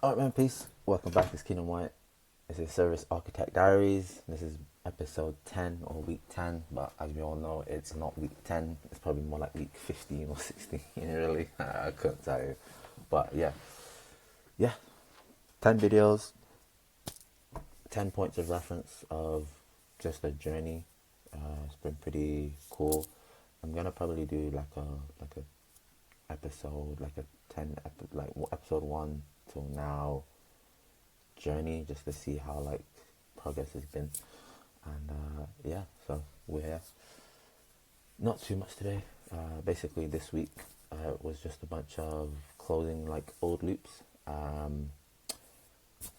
Alright, man, peace. Welcome back. It's Kenem White. This is Service Architect Diaries. This is episode 10 or week 10, but as we all know, it's not week 10. It's probably more like week 15 or 16, really. I couldn't tell you. But yeah, 10 videos, 10 points of reference of just a journey. It's been pretty cool. I'm gonna probably do like a episode, like a 10, like episode 1 till now journey, just to see how like progress has been. And yeah, so we're here. Not too much today. Basically, this week was just a bunch of closing like old loops.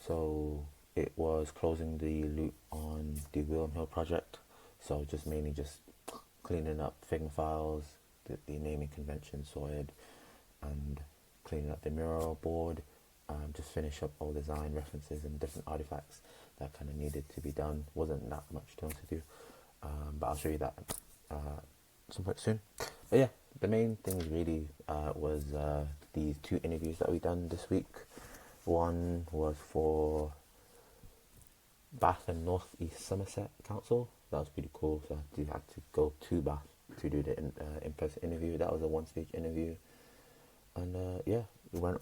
So it was closing the loop on the William Hill project. So just mainly just cleaning up Figma files, the naming convention sorted, and cleaning up the mural board. Just finish up all design references and different artifacts that kind of needed to be done. Wasn't that much to do, but I'll show you that some point soon. But yeah, the main things really was these 2 interviews that we done this week. One was for Bath and North East Somerset Council. That was pretty cool. So I had to go to Bath to do the in-person interview. That was a 1-stage interview, and yeah, it went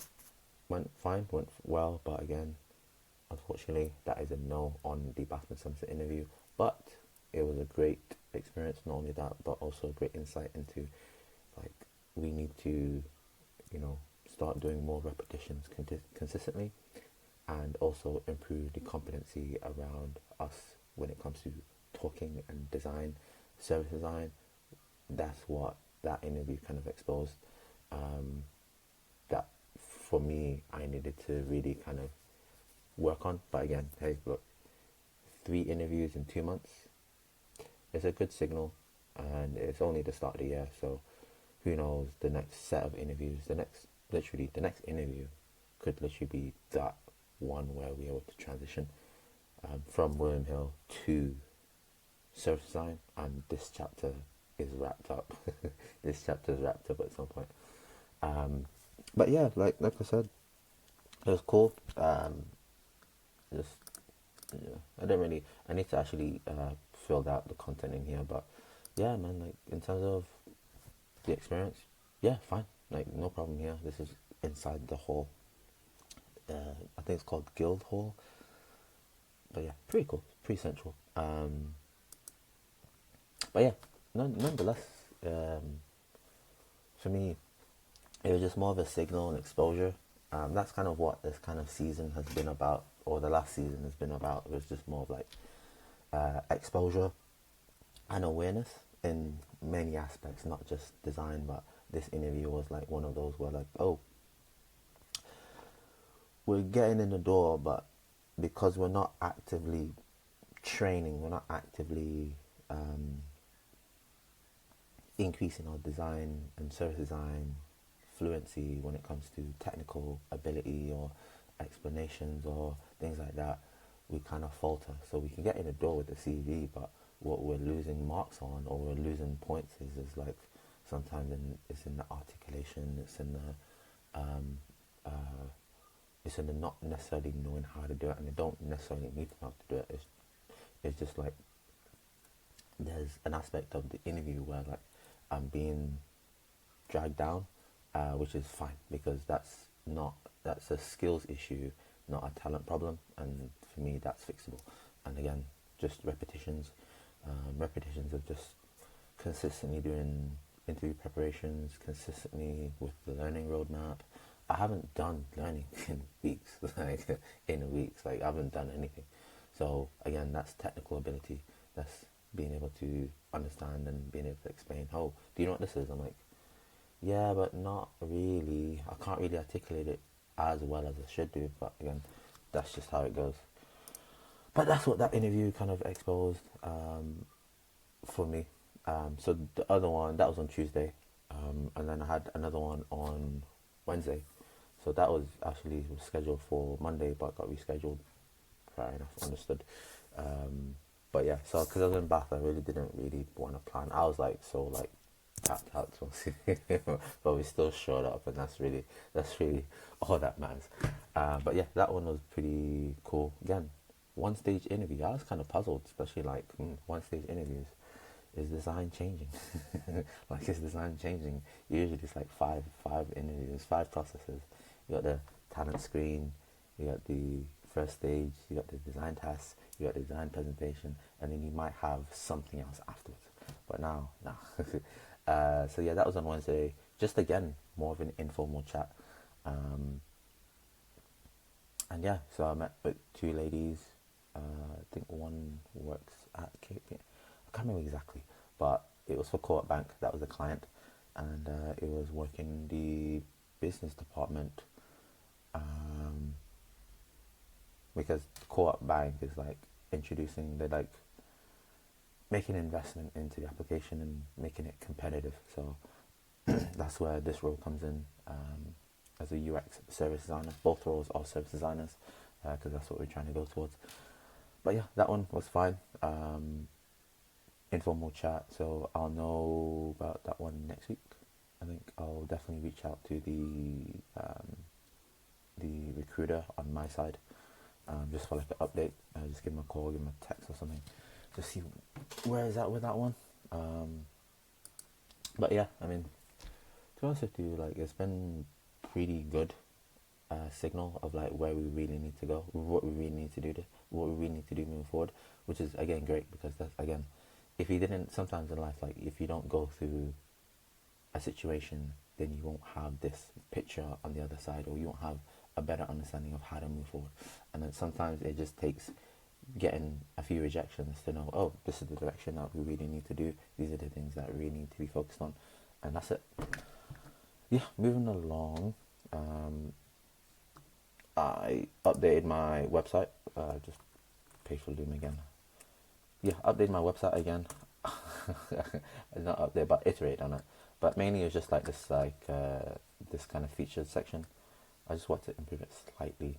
fine, went well. But again, unfortunately, that is a no on the Bath and Somerset interview. But it was a great experience. Not only that, but also a great insight into like we need to, start doing more repetitions consistently, and also improve the competency around us when it comes to talking and design, service design. That's what that interview kind of exposed. That for me, I needed to really kind of work on. But again, hey, look, 3 interviews in 2 months is a good signal, and it's only the start of the year. So who knows, the next set of interviews, the next interview could literally be that one where we're able to transition from William Hill to service design, and this chapter is wrapped up. This chapter is wrapped up at some point. But yeah, like I said, it was cool. Just I don't really. I need to actually fill out the content in here, but yeah, man. Like in terms of the experience, yeah, fine. Like no problem here. This is inside the hall. I think it's called Guild Hall. But yeah, pretty cool, pretty central. But yeah, nonetheless, for me, it was just more of a signal and exposure. That's kind of what this kind of season has been about, or the last season has been about. It was just more of like exposure and awareness in many aspects, not just design. But this interview was like one of those where like, oh, we're getting in the door, but because we're not actively training, we're not actively increasing our design and service design fluency when it comes to technical ability or explanations or things like that, we kind of falter. So we can get in the door with the CV, but what we're losing marks on, or we're losing points, is like sometimes it's in the articulation, it's in the not necessarily knowing how to do it, and they don't necessarily need to know how to do it. It's just like there's an aspect of the interview where like I'm being dragged down, which is fine because that's a skills issue, not a talent problem, and for me that's fixable. And again, just repetitions of just consistently doing interview preparations, consistently with the learning roadmap. I haven't done learning in weeks, like in weeks, like I haven't done anything. So again, that's technical ability. That's being able to understand and being able to explain. Oh, do you know what this is? I'm like, yeah, but not really. I can't really articulate it as well as I should do. But again, that's just how it goes. But that's what that interview kind of exposed for me. So the other one, that was on Tuesday, and then I had another one on Wednesday. So that was actually scheduled for Monday, but got rescheduled. Fair enough, understood. But yeah, so because I was in Bath, I really didn't really want to plan. I was like so like tapped out to but we still showed up, and that's really all that matters. But yeah, that one was pretty cool. Again, one stage interview. I was kind of puzzled, especially like one stage interviews. Is design changing? Like, is design changing? Usually it's like five interviews, five processes. You got the talent screen, you got the first stage, you got the design test, you got the design presentation, and then you might have something else afterwards. But now, no. So yeah, that was on Wednesday. Just again, more of an informal chat. Um, and yeah, so I met with two ladies. I think one works at KP. I can't remember exactly, but it was for Co-op Bank. That was the client, and it was working in the business department. Um, because Co-op Bank is like introducing, they're like making an investment into the application and making it competitive. So that's where this role comes in, as a UX service designer. Both roles are service designers, because that's what we're trying to go towards. But yeah, that one was fine. Informal chat, so I'll know about that one next week. I think I'll definitely reach out to the recruiter on my side, just for like an update. Just give him a call, give him a text or something, just see where is that with that one. But yeah, I mean, to be honest with you, like, it's been pretty good signal of like where we really need to go, what we really need to do, what we really need to do moving forward, which is again great, because that's again, if you didn't, sometimes in life, like if you don't go through a situation, then you won't have this picture on the other side, or you won't have a better understanding of how to move forward. And then sometimes it just takes getting a few rejections to know, oh, this is the direction that we really need to do, these are the things that we really need to be focused on, and that's it. Yeah, moving along. I updated my website. Just pay for Loom again. Yeah, update my website again. Not update, but iterate on it. But mainly it's just like this, this kind of featured section. I just want to improve it slightly,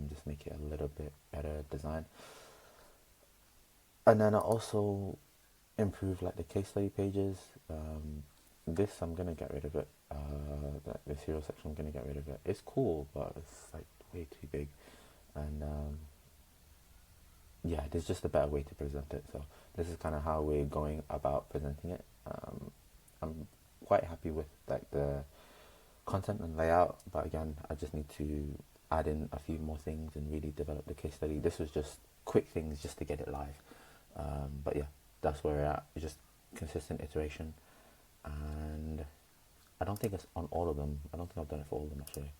just make it a little bit better design. And then I also improve like the case study pages. This I'm gonna get rid of it. The serial section, I'm gonna get rid of it. It's cool, but it's like way too big. And yeah, there's just a better way to present it. So this is kind of how we're going about presenting it. I'm quite happy with like the content and layout, but again, I just need to add in a few more things and really develop the case study. This was just quick things just to get it live. But yeah, that's where we're at. It's just consistent iteration, and I don't think it's on all of them. I don't think I've done it for all of them actually.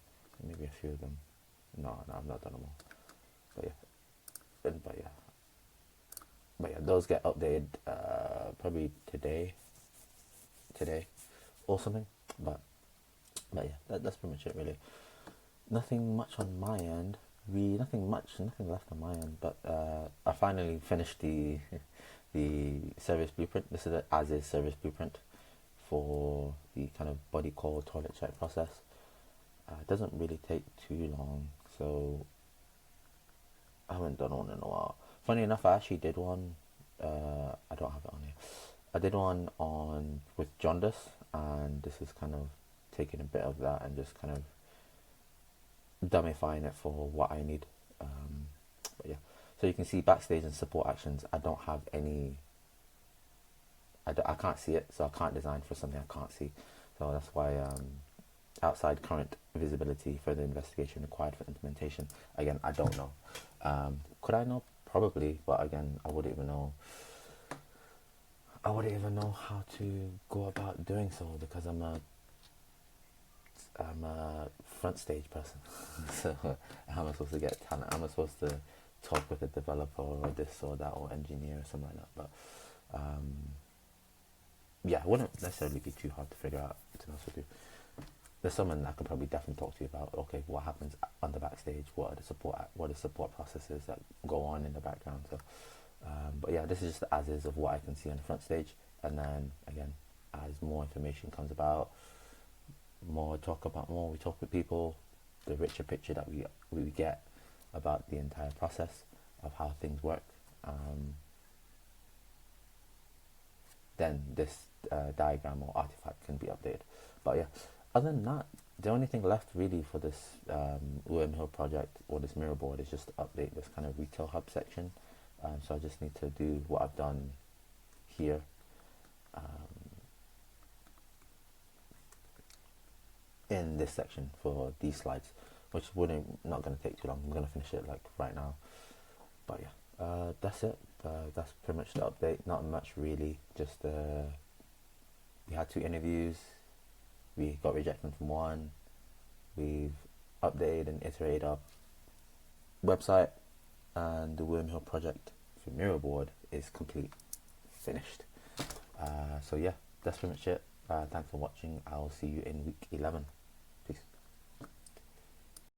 Maybe a few of them. No, I've not done them all. But yeah, but yeah, those get updated probably today or something. But yeah, that's pretty much it really. Nothing much on my end. Nothing left on my end. But I finally finished the the service blueprint. This is an as-is service blueprint for the kind of body call toilet check process. It doesn't really take too long, so I haven't done one in a while. Funny enough, I actually did one. I don't have it on here. I did one on with jaundice, and this is kind of taking a bit of that and just kind of dumbifying it for what I need. But yeah, so you can see backstage and support actions. I don't have any. I can't see it, so I can't design for something I can't see. So that's why outside current visibility, further investigation required for implementation. Again, I don't know. Could I know? Probably, but again, I wouldn't even know. I wouldn't even know how to go about doing so, because I'm a front stage person. So how am I supposed to get talent? How am I supposed to talk with a developer or this or that or engineer or something like that? But yeah, it wouldn't necessarily be too hard to figure out, to be honest with you. There's someone I could probably definitely talk to you about, okay, what happens on the backstage, what are the support processes that go on in the background. So but yeah, this is just the as is of what I can see on the front stage, and then again, as more information comes about, we talk with people, the richer picture that we get about the entire process of how things work, then this diagram or artifact can be updated. But yeah, other than that, the only thing left really for this William Hill project or this mirror board is just to update this kind of retail hub section. So I just need to do what I've done here. In this section for these slides, which wouldn't not going to take too long. I'm going to finish it like right now. But yeah, that's it. That's pretty much the update. Not much really. Just we had 2 interviews. We got rejection from 1. We've updated and iterated our website, and the Worm Hill project for Mirrorboard is complete, finished. So yeah, that's pretty much it. Thanks for watching. I'll see you in week 11.